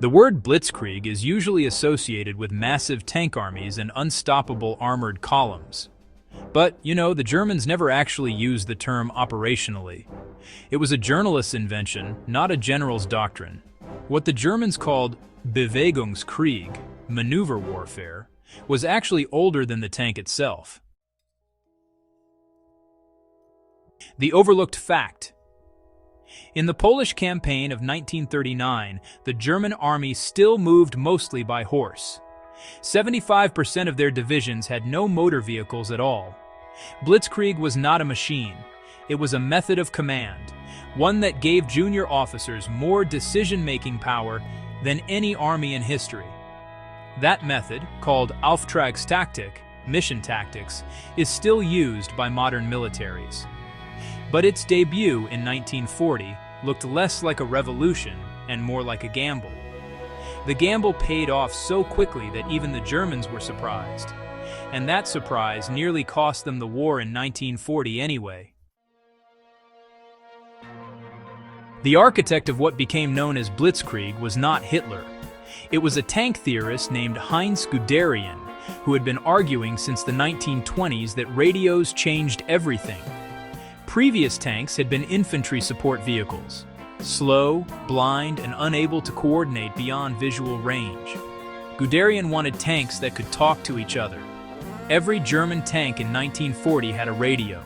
The word Blitzkrieg is usually associated with massive tank armies and unstoppable armored columns. But, the Germans never actually used the term operationally. It was a journalist's invention, not a general's doctrine. What the Germans called Bewegungskrieg, maneuver warfare, was actually older than the tank itself. The overlooked fact. In the Polish campaign of 1939, the German army still moved mostly by horse. 75% of their divisions had no motor vehicles at all. Blitzkrieg was not a machine. It was a method of command, one that gave junior officers more decision-making power than any army in history. That method, called Auftragstaktik, mission tactics, is still used by modern militaries. But its debut in 1940 looked less like a revolution and more like a gamble. The gamble paid off so quickly that even the Germans were surprised. And that surprise nearly cost them the war in 1940 anyway. The architect of what became known as Blitzkrieg was not Hitler. It was a tank theorist named Heinz Guderian, who had been arguing since the 1920s that radios changed everything. Previous tanks had been infantry support vehicles, slow, blind, and unable to coordinate beyond visual range. Guderian wanted tanks that could talk to each other. Every German tank in 1940 had a radio.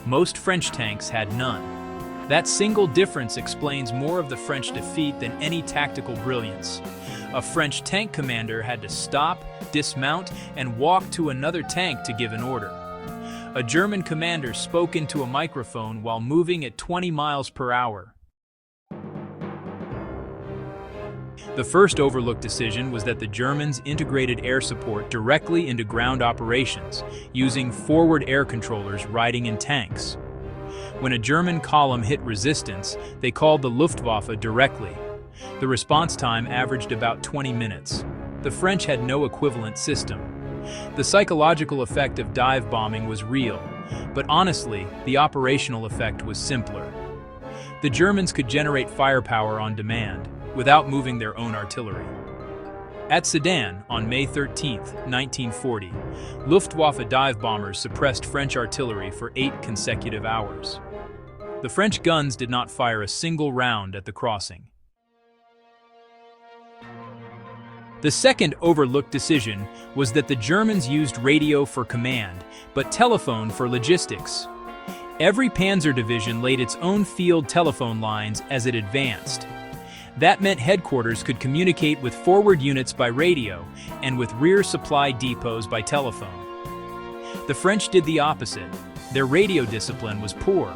Most French tanks had none. That single difference explains more of the French defeat than any tactical brilliance. A French tank commander had to stop, dismount, and walk to another tank to give an order. A German commander spoke into a microphone while moving at 20 miles per hour. The first overlooked decision was that the Germans integrated air support directly into ground operations, using forward air controllers riding in tanks. When a German column hit resistance, they called the Luftwaffe directly. The response time averaged about 20 minutes. The French had no equivalent system. The psychological effect of dive bombing was real, but honestly, the operational effect was simpler. The Germans could generate firepower on demand, without moving their own artillery. At Sedan, on May 13, 1940, Luftwaffe dive bombers suppressed French artillery for 8 consecutive hours. The French guns did not fire a single round at the crossing. The second overlooked decision was that the Germans used radio for command, but telephone for logistics. Every panzer division laid its own field telephone lines as it advanced. That meant headquarters could communicate with forward units by radio and with rear supply depots by telephone. The French did the opposite. Their radio discipline was poor.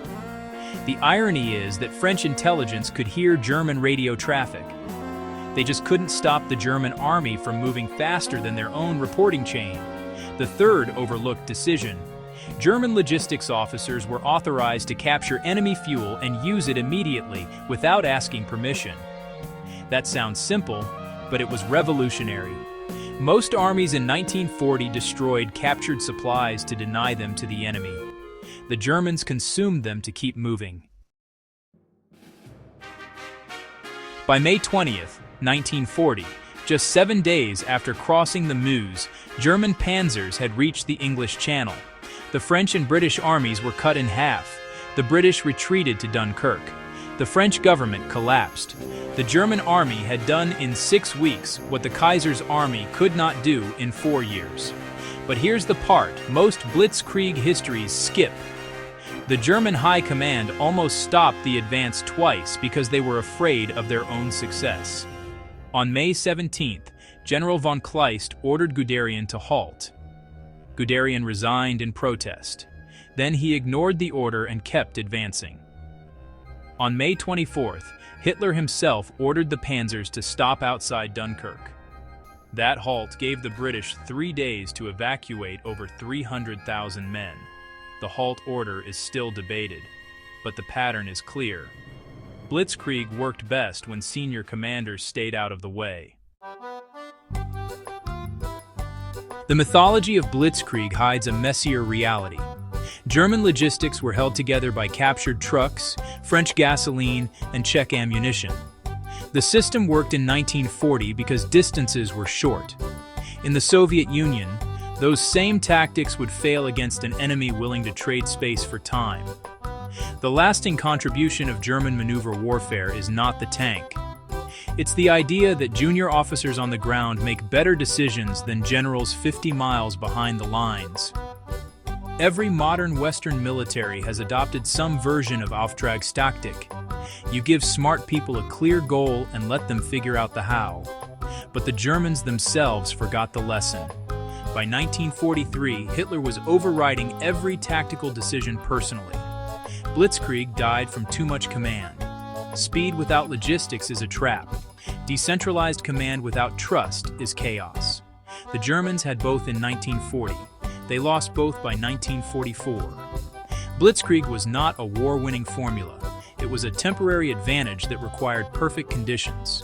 The irony is that French intelligence could hear German radio traffic. They just couldn't stop the German army from moving faster than their own reporting chain. The third overlooked decision. German logistics officers were authorized to capture enemy fuel and use it immediately without asking permission. That sounds simple, but it was revolutionary. Most armies in 1940 destroyed captured supplies to deny them to the enemy. The Germans consumed them to keep moving. By May 20th, 1940, just 7 days after crossing the Meuse, German panzers had reached the English Channel. The French and British armies were cut in half. The British retreated to Dunkirk. The French government collapsed. The German army had done in 6 weeks what the Kaiser's army could not do in 4 years. But here's the part most Blitzkrieg histories skip. The German high command almost stopped the advance twice because they were afraid of their own success. On May 17th, General von Kleist ordered Guderian to halt. Guderian resigned in protest. Then he ignored the order and kept advancing. On May 24th, Hitler himself ordered the panzers to stop outside Dunkirk. That halt gave the British 3 days to evacuate over 300,000 men. The halt order is still debated, but the pattern is clear. Blitzkrieg worked best when senior commanders stayed out of the way. The mythology of Blitzkrieg hides a messier reality. German logistics were held together by captured trucks, French gasoline, and Czech ammunition. The system worked in 1940 because distances were short. In the Soviet Union, those same tactics would fail against an enemy willing to trade space for time. The lasting contribution of German maneuver warfare is not the tank. It's the idea that junior officers on the ground make better decisions than generals 50 miles behind the lines. Every modern Western military has adopted some version of Auftragstaktik. You give smart people a clear goal and let them figure out the how. But the Germans themselves forgot the lesson. By 1943, Hitler was overriding every tactical decision personally. Blitzkrieg died from too much command. Speed without logistics is a trap. Decentralized command without trust is chaos. The Germans had both in 1940. They lost both by 1944. Blitzkrieg was not a war-winning formula. It was a temporary advantage that required perfect conditions.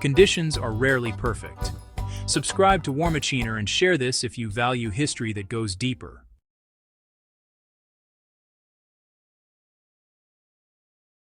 Conditions are rarely perfect. Subscribe to War Machiner and share this if you value history that goes deeper.